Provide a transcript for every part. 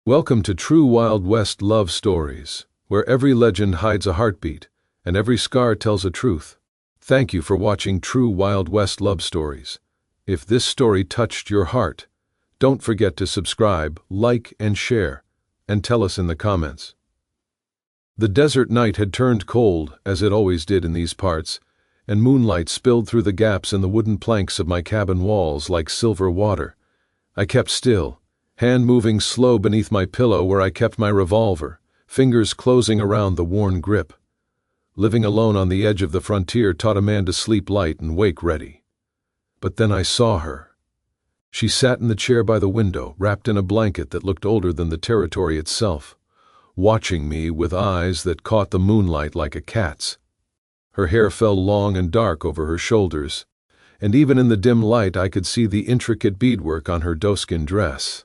Welcome to True Wild West Love Stories, where every legend hides a heartbeat, and every scar tells a truth. Thank you for watching True Wild West Love Stories. If this story touched your heart, don't forget to subscribe, like, and share, and tell us in the comments. The desert night had turned cold, as it always did in these parts, and moonlight spilled through the gaps in the wooden planks of my cabin walls like silver water. I kept still, hand moving slow beneath my pillow where I kept my revolver, fingers closing around the worn grip. Living alone on the edge of the frontier taught a man to sleep light and wake ready. But then I saw her. She sat in the chair by the window, wrapped in a blanket that looked older than the territory itself, watching me with eyes that caught the moonlight like a cat's. Her hair fell long and dark over her shoulders, and even in the dim light I could see the intricate beadwork on her doeskin dress.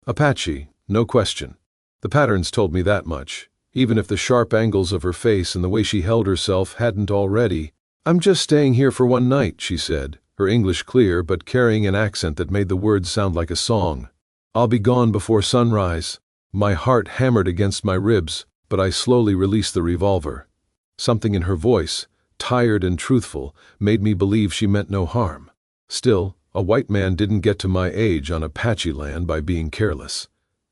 Apache, no question. The patterns told me that much, even if the sharp angles of her face and the way she held herself hadn't already. "I'm just staying here for one night," she said, her English clear but carrying an accent that made the words sound like a song. "I'll be gone before sunrise." My heart hammered against my ribs, but I slowly released the revolver. Something in her voice, tired and truthful, made me believe she meant no harm. Still, a white man didn't get to my age on Apache land by being careless.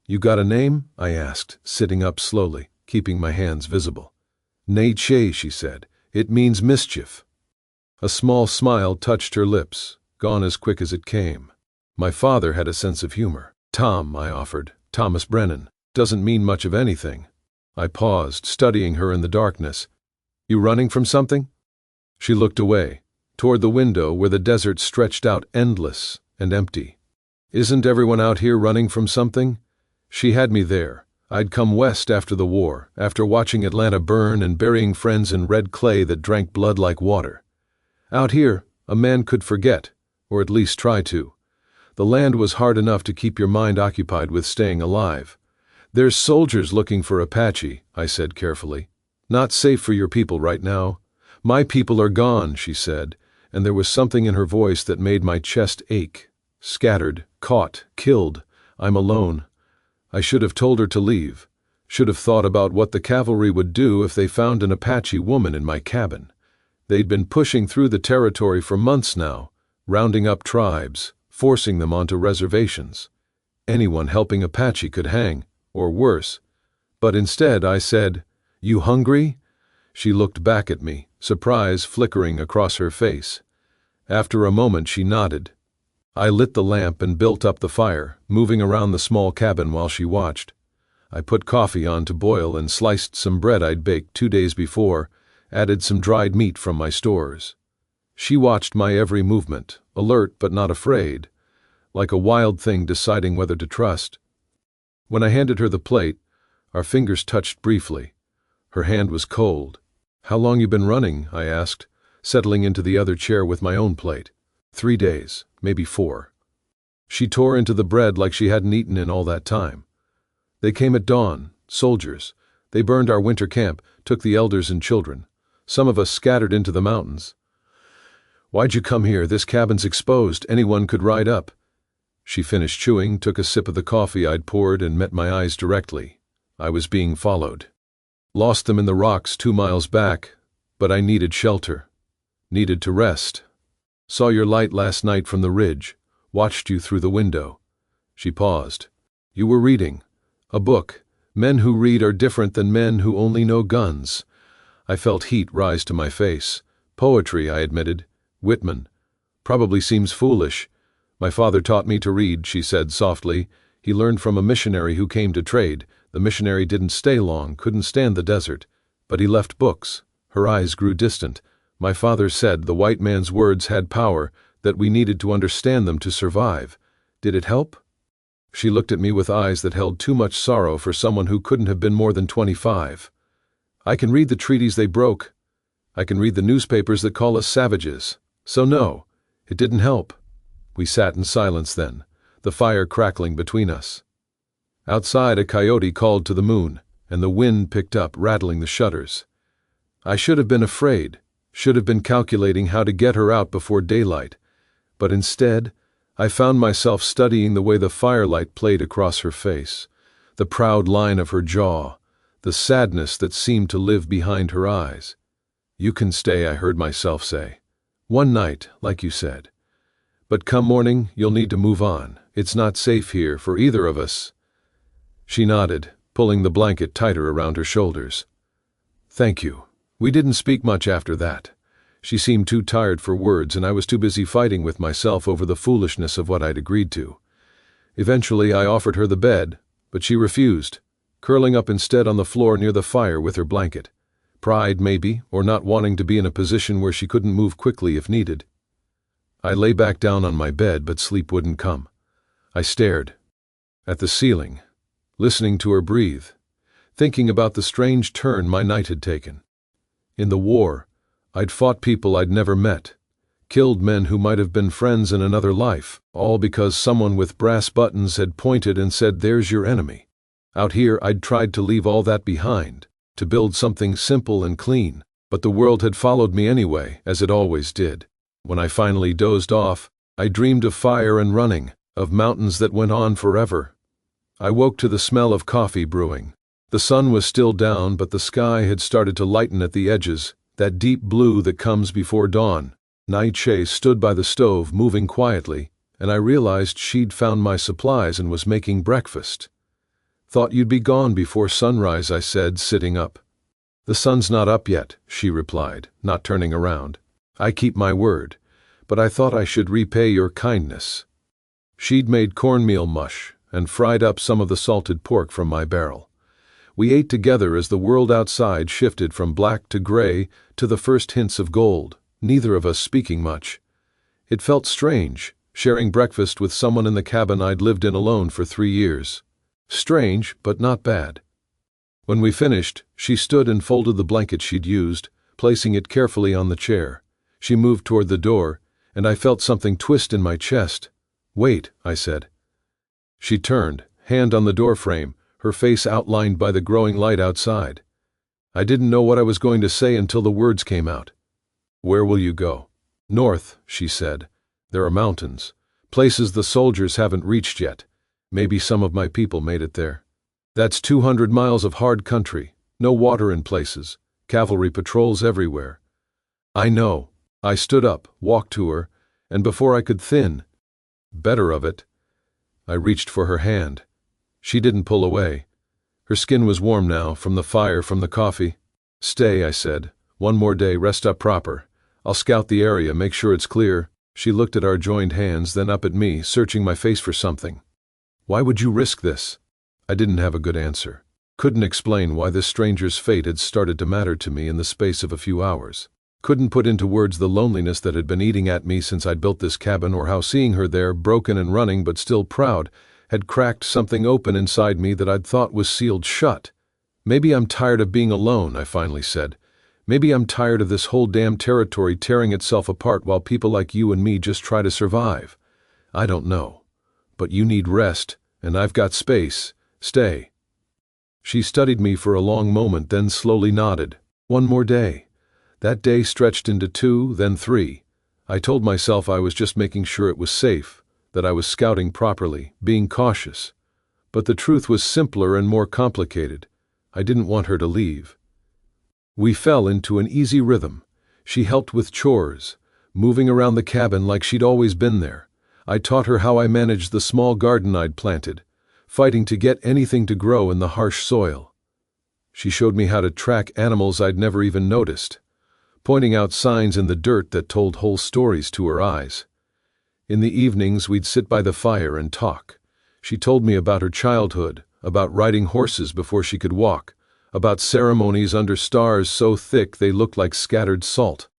"You got a name?" I asked, sitting up slowly, keeping my hands visible. "Naiche," she said. "It means mischief." A small smile touched her lips, gone as quick as it came. My father had a sense of humor. "Tom," I offered. "Thomas Brennan. Doesn't mean much of anything." I paused, studying her in the darkness. "You running from something?" She looked away, toward the window where the desert stretched out endless and empty. "Isn't everyone out here running from something?" She had me there. I'd come west after the war, after watching Atlanta burn and burying friends in red clay that drank blood like water. Out here, a man could forget, or at least try to. The land was hard enough to keep your mind occupied with staying alive. "There's soldiers looking for Apache," I said carefully. "Not safe for your people right now." "My people are gone," she said, and there was something in her voice that made my chest ache. "Scattered, caught, killed. I'm alone." I should have told her to leave. Should have thought about what the cavalry would do if they found an Apache woman in my cabin. They'd been pushing through the territory for months now, rounding up tribes, forcing them onto reservations. Anyone helping Apache could hang, or worse. But instead I said, "You hungry?" She looked back at me, surprise flickering across her face. After a moment she nodded. I lit the lamp and built up the fire, moving around the small cabin while she watched. I put coffee on to boil and sliced some bread I'd baked 2 days before, added some dried meat from my stores. She watched my every movement, alert but not afraid, like a wild thing deciding whether to trust. When I handed her the plate, our fingers touched briefly. Her hand was cold. "How long you been running?" I asked, settling into the other chair with my own plate. 3 days, maybe 4. She tore into the bread like she hadn't eaten in all that time. "They came at dawn, soldiers. They burned our winter camp, took the elders and children. Some of us scattered into the mountains." "Why'd you come here? This cabin's exposed. Anyone could ride up." She finished chewing, took a sip of the coffee I'd poured, and met my eyes directly. I was being followed. "Lost them in the rocks 2 miles back, but I needed shelter. Needed to rest. Saw your light last night from the ridge. Watched you through the window." She paused. "You were reading. A book. Men who read are different than men who only know guns." I felt heat rise to my face. "Poetry," I admitted. "Whitman. Probably seems foolish." "My father taught me to read," she said softly. "He learned from a missionary who came to trade. The missionary didn't stay long, couldn't stand the desert. But he left books." Her eyes grew distant. "My father said the white man's words had power, that we needed to understand them to survive. Did it help?" She looked at me with eyes that held too much sorrow for someone who couldn't have been more than 25. "I can read the treaties they broke. I can read the newspapers that call us savages. So no, it didn't help." We sat in silence then, the fire crackling between us. Outside, a coyote called to the moon, and the wind picked up, rattling the shutters. I should have been afraid, should have been calculating how to get her out before daylight, but instead, I found myself studying the way the firelight played across her face, the proud line of her jaw, the sadness that seemed to live behind her eyes. "You can stay," I heard myself say. "One night, like you said. But come morning, you'll need to move on. It's not safe here for either of us." She nodded, pulling the blanket tighter around her shoulders. "Thank you." We didn't speak much after that. She seemed too tired for words, and I was too busy fighting with myself over the foolishness of what I'd agreed to. Eventually, I offered her the bed, but she refused, curling up instead on the floor near the fire with her blanket. Pride, maybe, or not wanting to be in a position where she couldn't move quickly if needed. I lay back down on my bed, but sleep wouldn't come. I stared at the ceiling, listening to her breathe, thinking about the strange turn my night had taken. In the war, I'd fought people I'd never met, killed men who might have been friends in another life, all because someone with brass buttons had pointed and said, "There's your enemy." Out here, I'd tried to leave all that behind, to build something simple and clean, but the world had followed me anyway, as it always did. When I finally dozed off, I dreamed of fire and running, of mountains that went on forever. I woke to the smell of coffee brewing. The sun was still down, but the sky had started to lighten at the edges, that deep blue that comes before dawn. Naiche stood by the stove, moving quietly, and I realized she'd found my supplies and was making breakfast. "Thought you'd be gone before sunrise," I said, sitting up. "The sun's not up yet," she replied, not turning around. "I keep my word, but I thought I should repay your kindness." She'd made cornmeal mush and fried up some of the salted pork from my barrel. We ate together as the world outside shifted from black to gray to the first hints of gold, neither of us speaking much. It felt strange, sharing breakfast with someone in the cabin I'd lived in alone for 3 years. Strange, but not bad. When we finished, she stood and folded the blanket she'd used, placing it carefully on the chair. She moved toward the door, and I felt something twist in my chest. "Wait," I said. She turned, hand on the doorframe, her face outlined by the growing light outside. I didn't know what I was going to say until the words came out. "Where will you go?" "North," she said. "There are mountains, places the soldiers haven't reached yet. Maybe some of my people made it there. That's 200 miles of hard country, no water in places, cavalry patrols everywhere." "I know." I stood up, walked to her, and before I could thin better of it, I reached for her hand. She didn't pull away. Her skin was warm now, from the fire, from the coffee. "Stay," I said. "One more day, rest up proper. I'll scout the area, make sure it's clear." She looked at our joined hands, then up at me, searching my face for something. "Why would you risk this?" I didn't have a good answer. Couldn't explain why this stranger's fate had started to matter to me in the space of a few hours. Couldn't put into words the loneliness that had been eating at me since I'd built this cabin, or how seeing her there, broken and running but still proud, had cracked something open inside me that I'd thought was sealed shut. "Maybe I'm tired of being alone," I finally said. "Maybe I'm tired of this whole damn territory tearing itself apart while people like you and me just try to survive. I don't know. But you need rest, and I've got space. Stay." She studied me for a long moment, then slowly nodded. "One more day." That day stretched into 2, then 3. I told myself I was just making sure it was safe, that I was scouting properly, being cautious. But the truth was simpler and more complicated. I didn't want her to leave. We fell into an easy rhythm. She helped with chores, moving around the cabin like she'd always been there. I taught her how I managed the small garden I'd planted, fighting to get anything to grow in the harsh soil. She showed me how to track animals I'd never even noticed, pointing out signs in the dirt that told whole stories to her eyes. In the evenings, we'd sit by the fire and talk. She told me about her childhood, about riding horses before she could walk, about ceremonies under stars so thick they looked like scattered salt.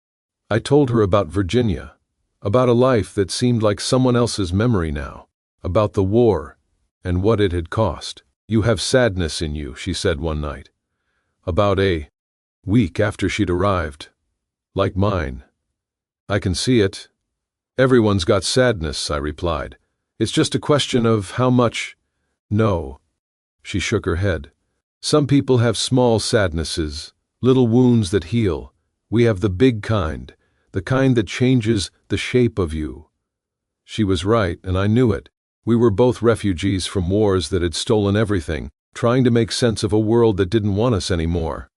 I told her about Virginia, about a life that seemed like someone else's memory now, about the war and what it had cost. "You have sadness in you," she said one night. About a week after she'd arrived. "Like mine." "I can see it." "Everyone's got sadness," I replied. "It's just a question of how much." "No." She shook her head. "Some people have small sadnesses, little wounds that heal. We have the big kind, the kind that changes the shape of you." She was right, and I knew it. We were both refugees from wars that had stolen everything, trying to make sense of a world that didn't want us anymore.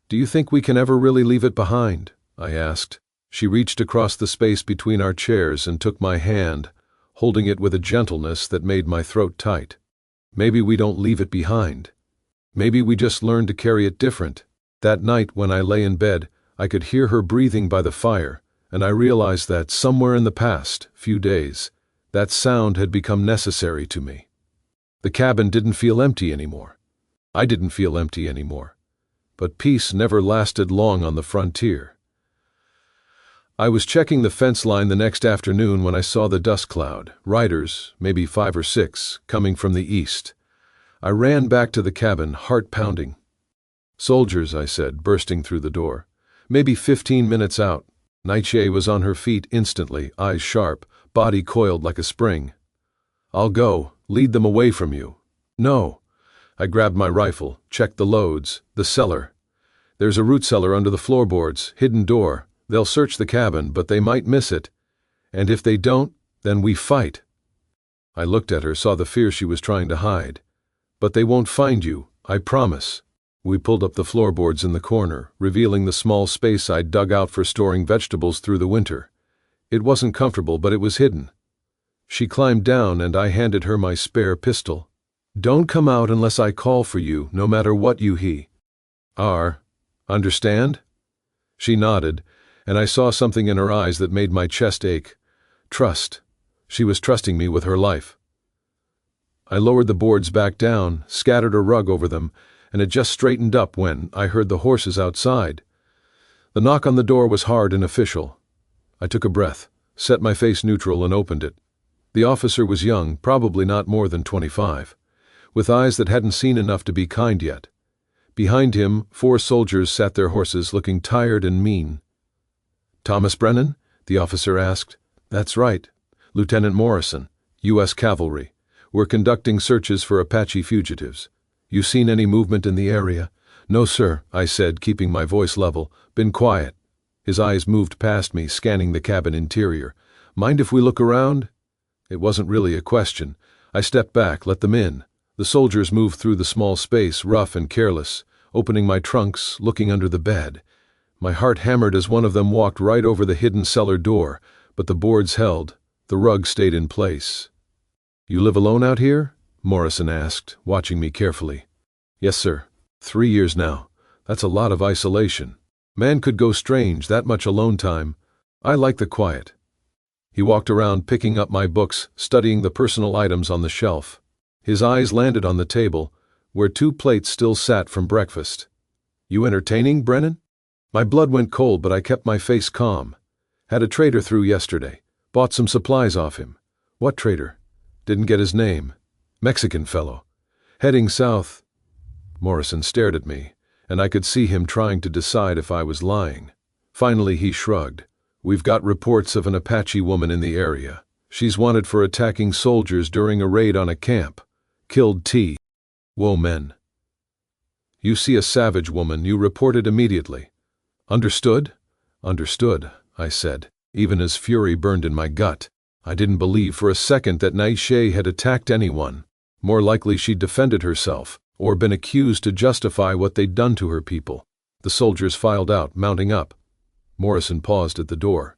"Do you think we can ever really leave it behind?" I asked. She reached across the space between our chairs and took my hand, holding it with a gentleness that made my throat tight. "Maybe we don't leave it behind. Maybe we just learn to carry it different." That night when I lay in bed, I could hear her breathing by the fire, and I realized that somewhere in the past few days, that sound had become necessary to me. The cabin didn't feel empty anymore. I didn't feel empty anymore. But peace never lasted long on the frontier. I was checking the fence line the next afternoon when I saw the dust cloud, riders, maybe 5 or 6, coming from the east. I ran back to the cabin, heart pounding. "Soldiers," I said, bursting through the door. "Maybe 15 minutes out." Naiche was on her feet instantly, eyes sharp, body coiled like a spring. "I'll go, lead them away from you." "No." I grabbed my rifle, checked the loads, the cellar. "There's a root cellar under the floorboards, hidden door. They'll search the cabin, but they might miss it. And if they don't, then we fight." I looked at her, saw the fear she was trying to hide. "But they won't find you, I promise." We pulled up the floorboards in the corner, revealing the small space I'd dug out for storing vegetables through the winter. It wasn't comfortable, but it was hidden. She climbed down and I handed her my spare pistol. "Don't come out unless I call for you, no matter what you are. Understand?" She nodded, and I saw something in her eyes that made my chest ache. Trust. She was trusting me with her life. I lowered the boards back down, scattered a rug over them, and had just straightened up when I heard the horses outside. The knock on the door was hard and official. I took a breath, set my face neutral, and opened it. The officer was young, probably not more than 25, with eyes that hadn't seen enough to be kind yet. Behind him, 4 soldiers sat their horses, looking tired and mean. "Thomas Brennan?" the officer asked. "That's right. Lieutenant Morrison, U.S. Cavalry. We're conducting searches for Apache fugitives. You seen any movement in the area?" "No, sir," I said, keeping my voice level. "Been quiet." His eyes moved past me, scanning the cabin interior. "Mind if we look around?" It wasn't really a question. I stepped back, let them in. The soldiers moved through the small space, rough and careless, opening my trunks, looking under the bed. My heart hammered as one of them walked right over the hidden cellar door, but the boards held. The rug stayed in place. "You live alone out here?" Morrison asked, watching me carefully. "Yes, sir. 3 years now. That's a lot of isolation. Man could go strange, that much alone time. I like the quiet." He walked around, picking up my books, studying the personal items on the shelf. His eyes landed on the table, where 2 plates still sat from breakfast. "You entertaining, Brennan?" My blood went cold, but I kept my face calm. "Had a trader through yesterday. Bought some supplies off him." "What trader?" "Didn't get his name. Mexican fellow. Heading south." Morrison stared at me, and I could see him trying to decide if I was lying. Finally he shrugged. "We've got reports of an Apache woman in the area. She's wanted for attacking soldiers during a raid on a camp. Killed T. Whoa, men. You see a savage woman, you report it immediately. Understood?" "Understood," I said, even as fury burned in my gut. I didn't believe for a second that Naiche had attacked anyone. More likely she'd defended herself, or been accused to justify what they'd done to her people. The soldiers filed out, mounting up. Morrison paused at the door.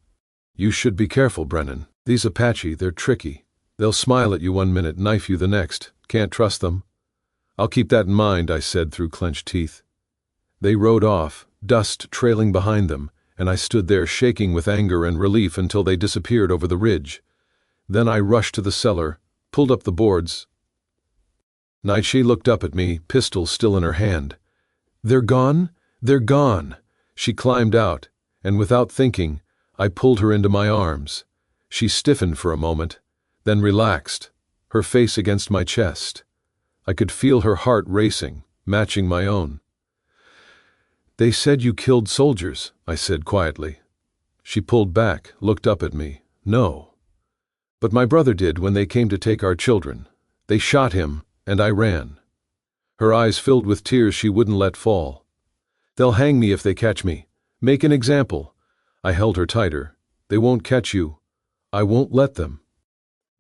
"You should be careful, Brennan. These Apache, they're tricky. They'll smile at you one minute, knife you the next. Can't trust them." "I'll keep that in mind," I said through clenched teeth. They rode off, dust trailing behind them, and I stood there shaking with anger and relief until they disappeared over the ridge. Then I rushed to the cellar, pulled up the boards. Naiche looked up at me, pistol still in her hand. "They're gone? They're gone!" She climbed out, and without thinking, I pulled her into my arms. She stiffened for a moment, then relaxed, her face against my chest. I could feel her heart racing, matching my own. "They said you killed soldiers," I said quietly. She pulled back, looked up at me. "No. But my brother did when they came to take our children. They shot him, and I ran." Her eyes filled with tears she wouldn't let fall. "They'll hang me if they catch me. Make an example." I held her tighter. "They won't catch you. I won't let them."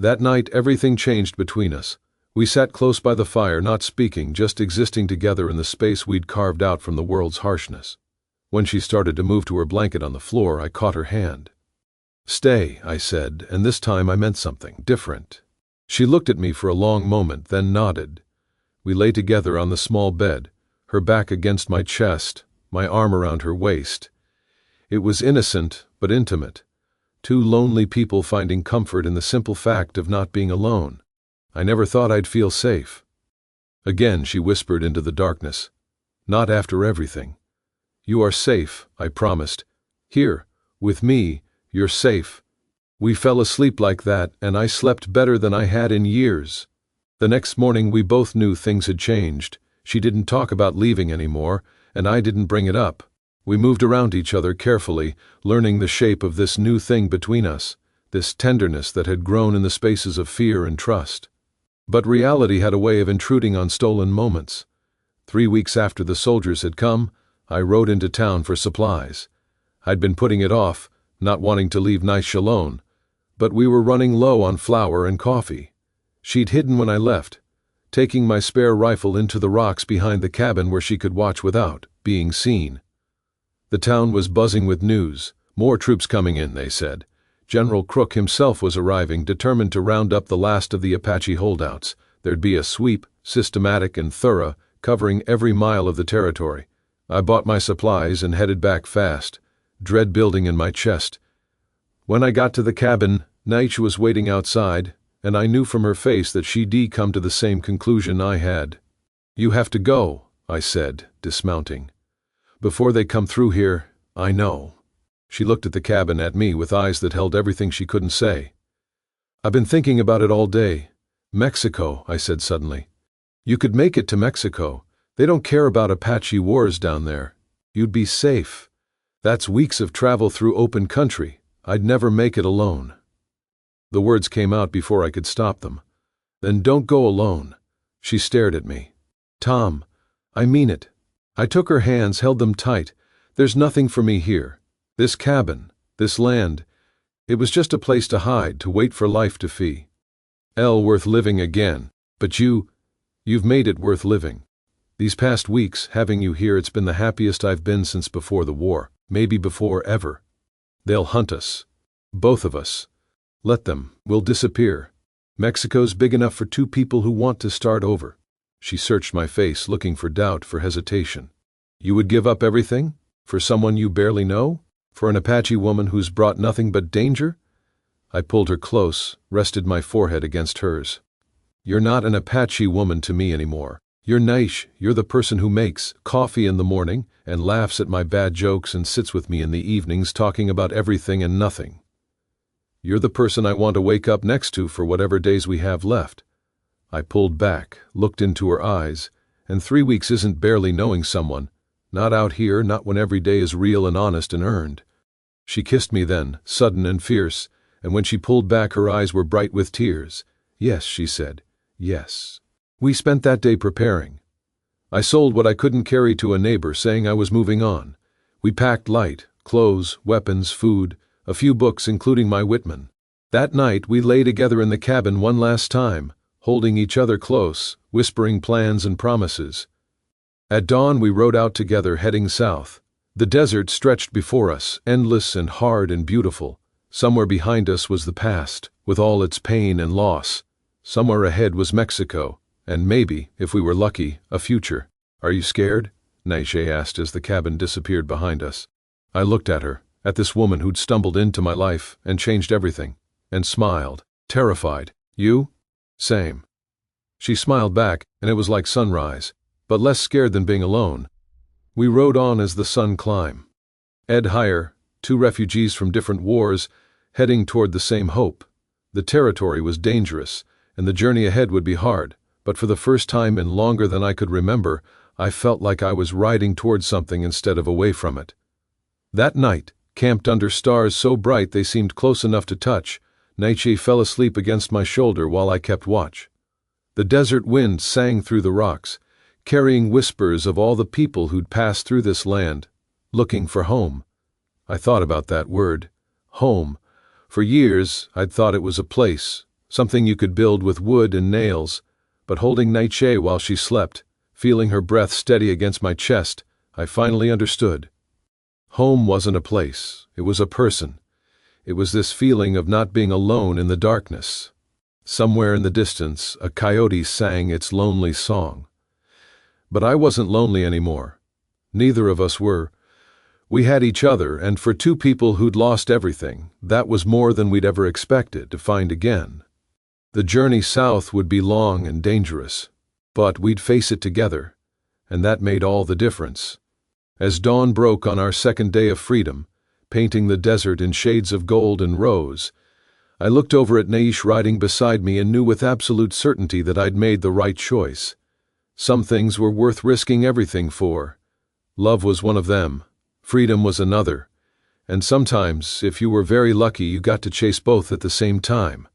That night everything changed between us. We sat close by the fire, not speaking, just existing together in the space we'd carved out from the world's harshness. When she started to move to her blanket on the floor, I caught her hand. "Stay," I said, and this time I meant something different. She looked at me for a long moment, then nodded. We lay together on the small bed, her back against my chest, my arm around her waist. It was innocent, but intimate. Two lonely people finding comfort in the simple fact of not being alone. I never thought I'd feel safe. Again she whispered into the darkness. "Not after everything. You are safe," I promised. "Here, with me, you're safe." We fell asleep like that, and I slept better than I had in years. The next morning we both knew things had changed. She didn't talk about leaving anymore, and I didn't bring it up. We moved around each other carefully, learning the shape of this new thing between us, this tenderness that had grown in the spaces of fear and trust. But reality had a way of intruding on stolen moments. 3 weeks after the soldiers had come, I rode into town for supplies. I'd been putting it off, not wanting to leave Naiche alone, but we were running low on flour and coffee. She'd hidden when I left, taking my spare rifle into the rocks behind the cabin where she could watch without being seen. The town was buzzing with news. More troops coming in, they said. General Crook himself was arriving, determined to round up the last of the Apache holdouts. There'd be a sweep, systematic and thorough, covering every mile of the territory. I bought my supplies and headed back fast, dread building in my chest. When I got to the cabin, Naiche was waiting outside, and I knew from her face that she'd come to the same conclusion I had. "You have to go," I said, dismounting. "Before they come through here, I know." She looked at the cabin, at me, with eyes that held everything she couldn't say. "I've been thinking about it all day. Mexico," I said suddenly. "You could make it to Mexico. They don't care about Apache wars down there. You'd be safe. That's weeks of travel through open country. I'd never make it alone." The words came out before I could stop them. "Then don't go alone." She stared at me. "Tom, I mean it." I took her hands, held them tight. "There's nothing for me here. This cabin, this land, it was just a place to hide, to wait for life to fee. Worth living again. But you've made it worth living. These past weeks, having you here, it's been the happiest I've been since before the war, maybe before ever. They'll hunt us. Both of us. Let them. We'll disappear. Mexico's big enough for 2 people who want to start over." She searched my face, looking for doubt, for hesitation. "You would give up everything? For someone you barely know? For an Apache woman who's brought nothing but danger?" I pulled her close, rested my forehead against hers. "You're not an Apache woman to me anymore. You're Naiche. You're the person who makes coffee in the morning and laughs at my bad jokes and sits with me in the evenings talking about everything and nothing. You're the person I want to wake up next to for whatever days we have left." I pulled back, looked into her eyes, and 3 weeks isn't barely knowing someone. Not out here, not when every day is real and honest and earned. She kissed me then, sudden and fierce, and when she pulled back her eyes were bright with tears. "Yes," she said, "yes." We spent that day preparing. I sold what I couldn't carry to a neighbor, saying I was moving on. We packed light, clothes, weapons, food, a few books including my Whitman. That night we lay together in the cabin one last time, holding each other close, whispering plans and promises. At dawn we rode out together, heading south. The desert stretched before us, endless and hard and beautiful. Somewhere behind us was the past, with all its pain and loss. Somewhere ahead was Mexico, and maybe, if we were lucky, a future. "Are you scared?" Naiche asked as the cabin disappeared behind us. I looked at her, at this woman who'd stumbled into my life and changed everything, and smiled, terrified. "You?" "Same." She smiled back, and it was like sunrise, but less scared than being alone. We rode on as the sun climbed. Ed higher, 2 refugees from different wars, heading toward the same hope. The territory was dangerous, and the journey ahead would be hard, but for the first time in longer than I could remember, I felt like I was riding toward something instead of away from it. That night, camped under stars so bright they seemed close enough to touch, Naiche fell asleep against my shoulder while I kept watch. The desert wind sang through the rocks, carrying whispers of all the people who'd passed through this land, looking for home. I thought about that word, home. For years, I'd thought it was a place, something you could build with wood and nails, But holding Naiche while she slept, feeling her breath steady against my chest, I finally understood. Home wasn't a place, it was a person. It was this feeling of not being alone in the darkness. Somewhere in the distance, a coyote sang its lonely song. But I wasn't lonely anymore. Neither of us were. We had each other, and for two people who'd lost everything, that was more than we'd ever expected to find again. The journey south would be long and dangerous, but we'd face it together, and that made all the difference. As dawn broke on our second day of freedom, painting the desert in shades of gold and rose, I looked over at Naiche riding beside me and knew with absolute certainty that I'd made the right choice. Some things were worth risking everything for. Love was one of them, freedom was another, and sometimes, if you were very lucky, you got to chase both at the same time.